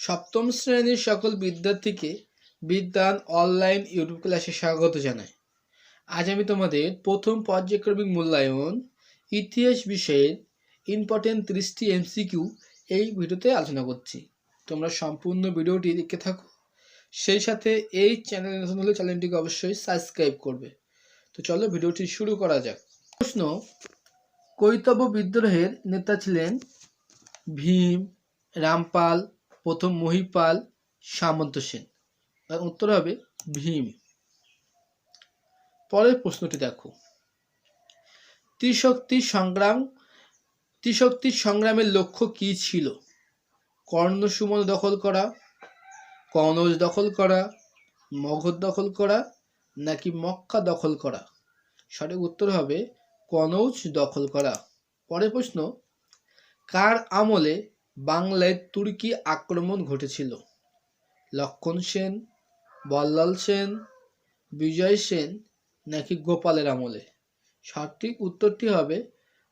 সপ্তম শ্রেণীর সকল বিদ্যার্থীকে বিজ্ঞান অনলাইন ইউটিউব ক্লাসে স্বাগত জানাই। আজ আমি তোমাদের প্রথম পর্যায়ক্রমিক মূল্যায়ন ইতিহাস বিষয়ের ইম্পর্টেন্ট 30টি এমসিকিউ এই ভিডিওতে আলোচনা করছি। তোমরা সম্পূর্ণ ভিডিওটি দেখতে থাকো, সেই সাথে এই চ্যানেলে নতুন হলে চ্যানেলটিকে অবশ্যই সাবস্ক্রাইব করবে। তো চলো ভিডিওটি শুরু করা যাক। প্রশ্ন: কৈতব বিদ্রোহের নেতা ছিলেন ভীম, রামপাল, প্রথম মহিপাল, সামন্ত সেন। তার উত্তর হবে ভীম। পরের প্রশ্নটি দেখো, ত্রিশক্তির সংগ্রামের লক্ষ্য কি ছিল? কর্ণ সুমন দখল করা, কনৌজ দখল করা, মগধ দখল করা, নাকি মক্কা দখল করা? সঠিক উত্তর হবে কনৌজ দখল করা। পরের প্রশ্ন, কার আমলে বাংলায় তুর্কি আক্রমণ ঘটেছিল? লক্ষণ সেন, বল্লাল সেন, বিজয় সেন, নাকি গোপালের আমলে? সঠিক উত্তরটি হবে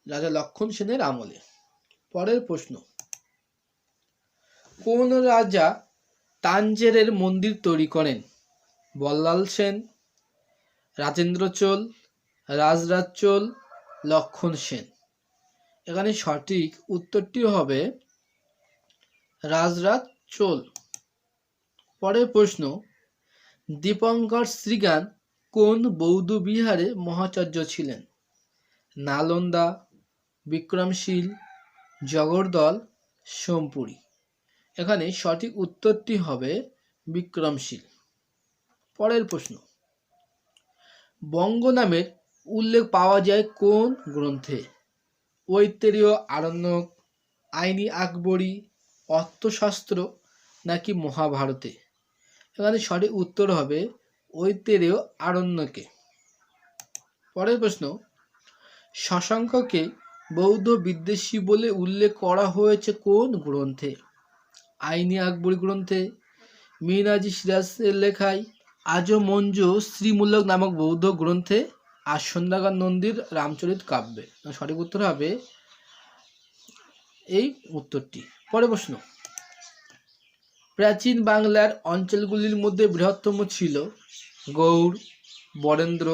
রাজা লক্ষণ সেনের আমলে। পরের প্রশ্ন, কোন রাজা তাঞ্জেরের মন্দির তৈরি করেন? বল্লাল সেন, রাজেন্দ্র চোল, রাজরাজ চোল, লক্ষণ সেন। এখানে সঠিক উত্তরটি হবে রাজরাজ চোল। পরের প্রশ্ন, দীপঙ্কর শ্রীজ্ঞান কোন বৌদ্ধ বিহারে মহাচার্য ছিলেন? নালন্দা, বিক্রমশীল, জগদ্দল, সোমপুরী। এখানে সঠিক উত্তরটি হবে বিক্রমশীল। পরের প্রশ্ন, বঙ্গ নামের উল্লেখ পাওয়া যায় কোন গ্রন্থে? ঐতেরীয় আরণ্যক, আইনি আকবরী, অর্থশাস্ত্র, নাকি মহাভারতে? এখানে সঠিক উত্তর হবে ঐতেরীয় আরণ্যকে। পরের প্রশ্ন, শশাঙ্ককে বৌদ্ধ বিদ্বেষী বলে উল্লেখ করা হয়েছে কোন গ্রন্থে? আইনি আকবরী গ্রন্থে, মিনাজি সিরাজের লেখায়, আজো মঞ্জু শ্রীমূলক নামক বৌদ্ধ গ্রন্থে, আর সন্ধ্যাকার নন্দীর রামচরিত কাব্যে। সঠিক উত্তর হবে এই উত্তরটি। পরের প্রশ্ন, প্রাচীন বাংলার অঞ্চলগুলির মধ্যে বৃহত্তম ছিল গৌড়, বরেন্দ্র,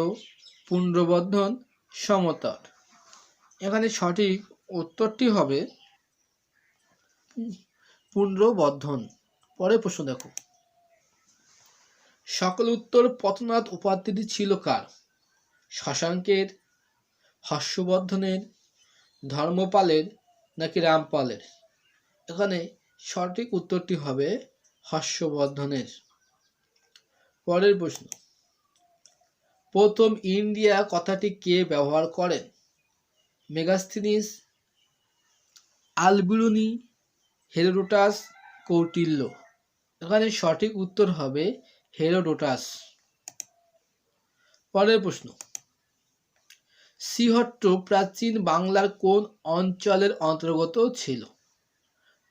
পুণ্ড্রবর্ধন, সমতট। এখানে সঠিক উত্তরটি হবে পুণ্ড্রবর্ধন। পরের প্রশ্ন দেখো, সকল উত্তর পথনাথ উপাধিটি ছিল কার? শশাঙ্কের, হর্ষবর্ধনের, ধর্মপালের, নাকি রামপালের? এখানে সঠিক উত্তরটি হবে হর্ষবর্ধনের। পরের প্রশ্ন, প্রথম ইন্ডিয়া কথাটি কে ব্যবহার করেন? মেগাস্থিনিস, আলবিরুনি, হেরোডোটাস, কৌটিল্য। এখানে সঠিক উত্তর হবে হেরোডোটাস। পরের প্রশ্ন, শ্রীহট্ট প্রাচীন বাংলার কোন অঞ্চলের অন্তর্গত ছিল?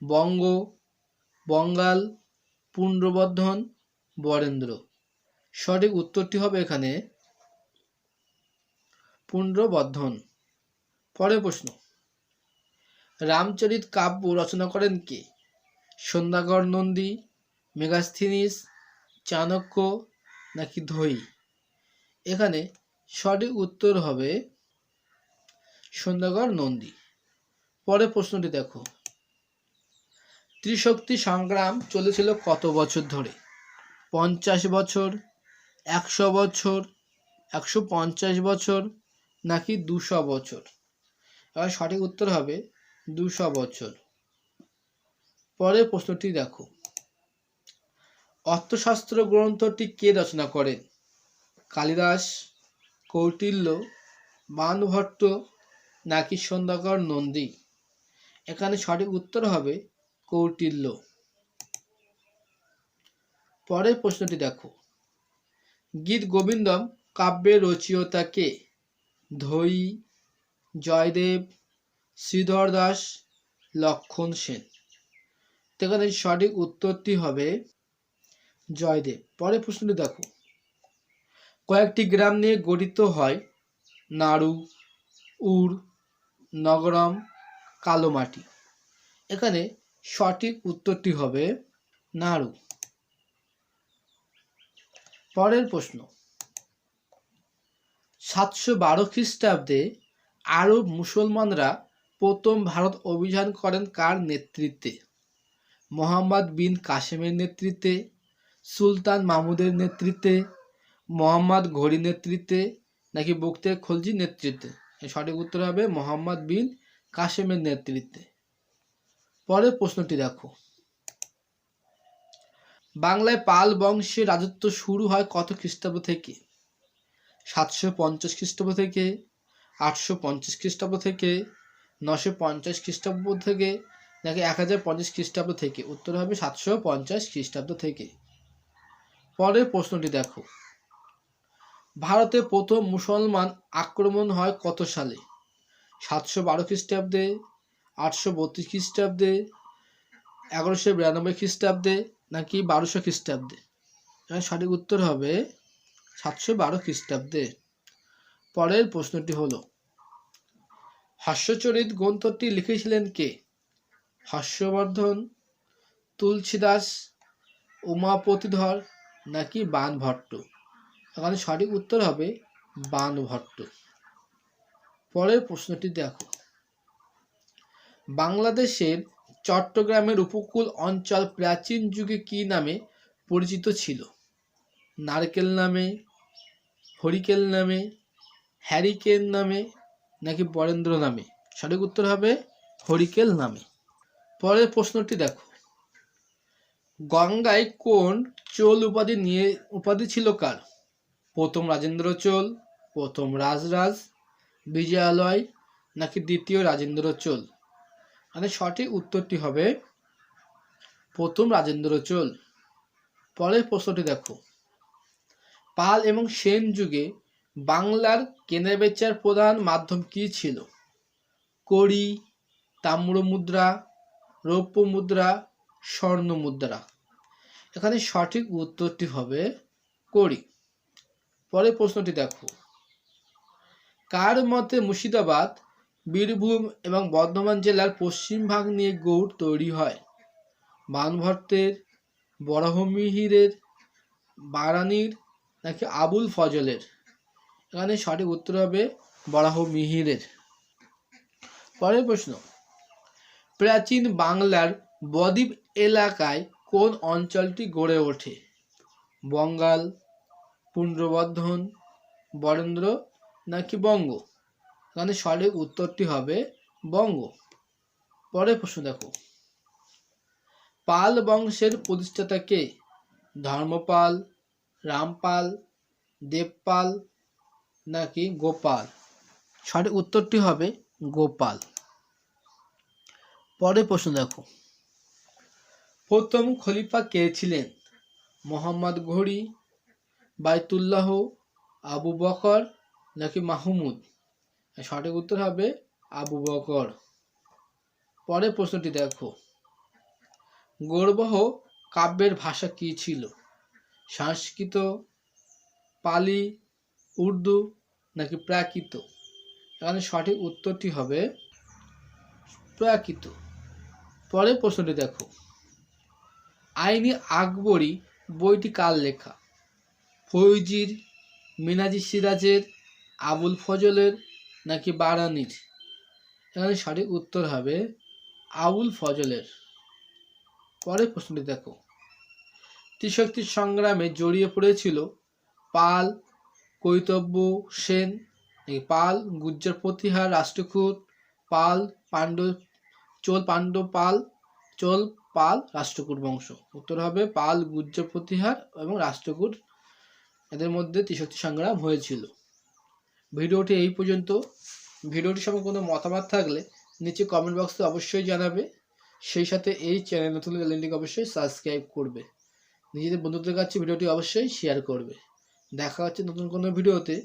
বঙ্গ, বঙ্গাল, পুণ্ড্রবর্ধন, বরেন্দ্র। সঠিক উত্তরটি হবে এখানে পুণ্ড্রবর্ধন। পরের প্রশ্ন, রামচরিত কাব্য রচনা করেন কে? সন্ধ্যাকর নন্দী, মেগাস্থিনিস, চাণক্য, নাকি ধৈ? এখানে সঠিক উত্তর হবে সন্ধ্যাকর নন্দী। পরের প্রশ্নটি দেখো, ত্রিশক্তি সংগ্রাম চলেছিল কত বছর ধরে? 50 বছর, 100 বছর, 150 বছর, নাকি 200 বছর? এবার সঠিক উত্তর হবে 200 বছর। পরের প্রশ্নটি দেখো, অর্থশাস্ত্র গ্রন্থটি কে রচনা করেন? কালিদাস, কৌটিল্য, বাণভট্ট, নাকি সন্ধ্যাকর নন্দী? এখানে সঠিক উত্তর হবে কৌটিল্য। পরের প্রশ্নটি দেখো, গীত গোবিন্দম কাব্যের রচয়িতা কে? ধৈ, জয়দেব, শ্রীধর দাস, লক্ষণ সেন। এখানে সঠিক উত্তরটি হবে জয়দেব। পরের প্রশ্নটি দেখো, কয়েকটি গ্রাম নিয়ে গঠিত হয় নাড়ু, উর, নগরম, কালোমাটি। এখানে সঠিক উত্তরটি হবে নাড়ু। পরের প্রশ্ন, 712 খ্রিস্টাব্দে আরব মুসলমানরা প্রথম ভারত অভিযান করেন কার নেতৃত্বে? মোহাম্মদ বিন কাসেমের নেতৃত্বে, সুলতান মাহমুদের নেতৃত্বে, মোহাম্মদ ঘুরির নেতৃত্বে, নাকি বখতিয়ার খলজির নেতৃত্বে? সঠিক উত্তর হবে মোহাম্মদ বিন কাসেমের নেতৃত্বে। পরের প্রশ্নটি দেখো, বাংলায় পাল বংশের রাজত্ব শুরু হয় কত খ্রিস্টাব্দ থেকে? 750 খ্রিস্টাব্দ থেকে, 850 খ্রিস্টাব্দ থেকে, 950 খ্রিস্টাব্দ থেকে, নাকি 1050 খ্রিস্টাব্দ থেকে? উত্তর হবে 750 খ্রিস্টাব্দ থেকে। পরের প্রশ্নটি দেখো, ভারতে প্রথম মুসলমান আক্রমণ হয় কত সালে? 712 খ্রিস্টাব্দে, 832 খ্রিস্টাব্দে, 1192 খ্রিস্টাব্দে, নাকি 1200 খ্রিস্টাব্দে? সঠিক উত্তর হবে 712 খ্রিস্টাব্দে। পরের প্রশ্নটি হলো, হাস্যচরিত গ্রন্থটি লিখেছিলেন কে? হর্ষবর্ধন, তুলসীদাস, উমাপতিধর, নাকি বাণভট্ট? এখানে সঠিক উত্তর হবে বাণভট্ট। পরের প্রশ্নটি দেখো, বাংলাদেশের চট্টগ্রামের উপকূল অঞ্চল প্রাচীন যুগে কি নামে পরিচিত ছিল? নারকেল নামে, হরিকেল নামে, হ্যারিকেন নামে, নাকি বরেন্দ্র নামে? সঠিক উত্তর হবে হরিকেল নামে। পরের প্রশ্নটি দেখো, গঙ্গায় কোন চোল উপাধি ছিল কার? প্রথম রাজেন্দ্র চোল, প্রথম রাজরাজ, বিজয়ালয়, নাকি দ্বিতীয় রাজেন্দ্র চোল? মানে সঠিক উত্তরটি হবে প্রথম রাজেন্দ্র চোল। পরের প্রশ্নটি দেখো, পাল এবং সেন যুগে বাংলার কেনাবেচার প্রধান মাধ্যম কি ছিল? কড়ি, তাম্র মুদ্রা, রৌপ্য মুদ্রা, স্বর্ণ মুদ্রা? এখানে সঠিক উত্তরটি হবে কড়ি। পরের প্রশ্নটি দেখো, কার মতে মুর্শিদাবাদ, বীরভূম এবং বর্ধমান জেলার পশ্চিম ভাগ নিয়ে গৌড় তৈরি হয়? বাণভট্টের, বরাহমিহিরের, বারানীর, নাকি আবুল ফজলের? এখানে সঠিক উত্তর হবে বরাহমিহিরের। পরের প্রশ্ন, প্রাচীন বাংলার বদ্বীপ এলাকায় কোন অঞ্চলটি গড়ে ওঠে? বঙ্গাল, পুন্ড্রবর্ধন, বরেন্দ্র, নাকি বঙ্গ? এখানে সঠিক উত্তরটি হবে বঙ্গ। পরের প্রশ্ন দেখো, পাল বংশের প্রতিষ্ঠাতা কে? ধর্মপাল, রামপাল, দেবপাল, নাকি গোপাল? সঠিক উত্তরটি হবে গোপাল। পরের প্রশ্ন দেখো, প্রথম খলিফা কে ছিলেন? মোহাম্মদ ঘুরি, বাইতুল্লাহ, আবু বকর, নাকি মাহমুদ? সঠিক উত্তর হবে আবু বকর। পরের প্রশ্নটি দেখো, গৌড়বহ কাব্যের ভাষা কি ছিল? সংস্কৃত, পালি, উর্দু, নাকি প্রাকৃত? এখানে সঠিক উত্তরটি হবে প্রাকৃত। পরের প্রশ্নটি দেখো, আইনি আকবরী বইটি কার লেখা? ফৈজির, মিনাজি সিরাজের, আবুল ফজলের, নাকি বারানীর? এখানে সঠিক উত্তর হবে আবুল ফজলের। পরের প্রশ্নটি দেখো, ত্রিশক্তি সংগ্রামে জড়িয়ে পড়েছিল পাল, কৈতব্য সেন, নাকি পাল, গুর্জর প্রতিহার রাষ্ট্রকূট, পাল, চোল পাল রাষ্ট্রকূট বংশ? উত্তর হবে পাল, গুর্জর প্রতিহার এবং রাষ্ট্রকূট, এদের মধ্যে ত্রিশক্তি সংগ্রাম হয়েছিল। ভিডিওটি এই পর্যন্ত। ভিডিওটির সম্পর্কে কোনো মতামত থাকলে নিচে কমেন্ট বক্সে অবশ্যই জানাবে। সেই সাথে এই চ্যানেল নতুন চ্যানেলটিকে অবশ্যই সাবস্ক্রাইব করবে। নিজেদের বন্ধুদের কাছে ভিডিওটি অবশ্যই শেয়ার করবে। দেখা হচ্ছে নতুন কোনো ভিডিওতে।